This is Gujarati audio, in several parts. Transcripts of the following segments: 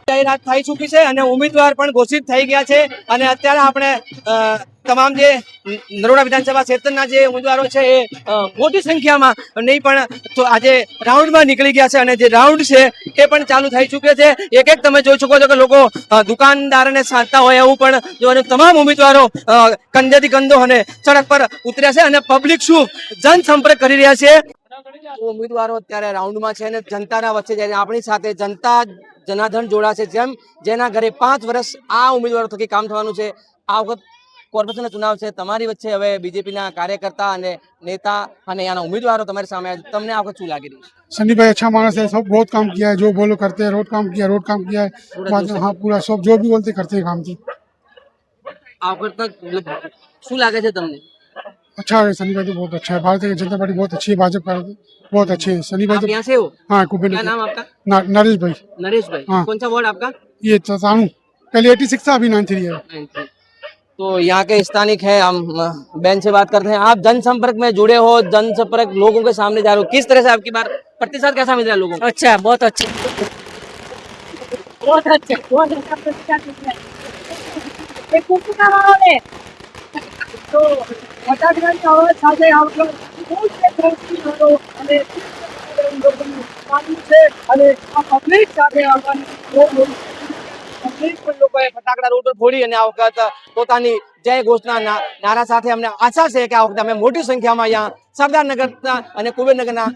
જાહેરાત થઈ ચૂકી છે અને ઉમેદવાર પણ ઘોષિત થઈ ગયા છે અને અત્યારે આપણે તમામ જે નરોડા વિધાનસભા ક્ષેત્રના જે ઉમેદવારો છે એ મોટી સંખ્યામાં નહીં પણ તો આજે રાઉન્ડમાં નીકળી ગયા છે અને જે રાઉન્ડ છે એ પણ ચાલુ થઈ ચૂક્યો છે. એક એક તમે જોઈ શકો છો કે લોકો દુકાનદારોને સાધતા હોય એવું પણ જો તમામ ઉમેદવારો કંધેથી કંધો અને સડક પર ઉતર્યા છે અને પબ્લિક શું જનસંપર્ક કરી રહ્યા છે. ઉમેદવારો અત્યારે રાઉન્ડમાં છે અને જનતાના વચ્ચે જઈને આપણી સાથે જનતા જનાર્દન જોડાશે. જેના ઘરે 5 વર્ષ આ ઉમેદવારો થકી કામ થવાનું છે. આ વખત કોર્પોરેશનના ચુનાવ છે, તમારી વચ્ચે હવે બીजेपीના કાર્યકર્તા અને નેતા અને यहाँ उम्मीदवारों तुम्हारे सामने तुमने आपको શું लागी रही? सनी भाई अच्छा मानस है, सब बहुत काम किया है, जो बोलो करते हैं, रोड काम किया है हाँ पूरा सब जो भी बोलते करते हैं काम की. આ વખત શું લાગે છે તમને? अच्छा है सनी भाई तो बहुत अच्छा है. भारतीय जनता पार्टी बहुत अच्छी है, भाजपा का बहुत अच्छे है. सनी भाई तो यहाँ से हो? हाँ कुबेर. क्या नाम आपका? नरेश भाई. नरेश भाई. हाँ. कौन सा वार्ड आपका? ये तानू पहले 86 था, अभी 93 है. तो यहाँ के स्थानिक है, हम बहन से बात करते हैं. आप जनसंपर्क में जुड़े हो, जनसंपर्क लोगों के सामने जा रहे हो, किस तरह से आपकी बार प्रतिशत कैसा मिल रहा है लोगों को? अच्छा, बहुत अच्छे, बहुत अच्छे, बहुत अच्छे. तो फटाकડાની અવાજ સાથે આવતો ખૂબ જ ધ્વનિ અને અને આ પબ્લિક સાથે આવવાની લોકોએ ફટાકડા રોડ પર ફોડી અને આ વખત પોતાની જય ઘોષણા નારા સાથે અમને આશા છે કે આ વખતે અમે મોટી સંખ્યામાં અહીંયા સરદારનગર અને કુબેરનગરના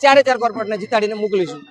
4 કોર્પોરેટરને જીતાડીને મોકલીશું.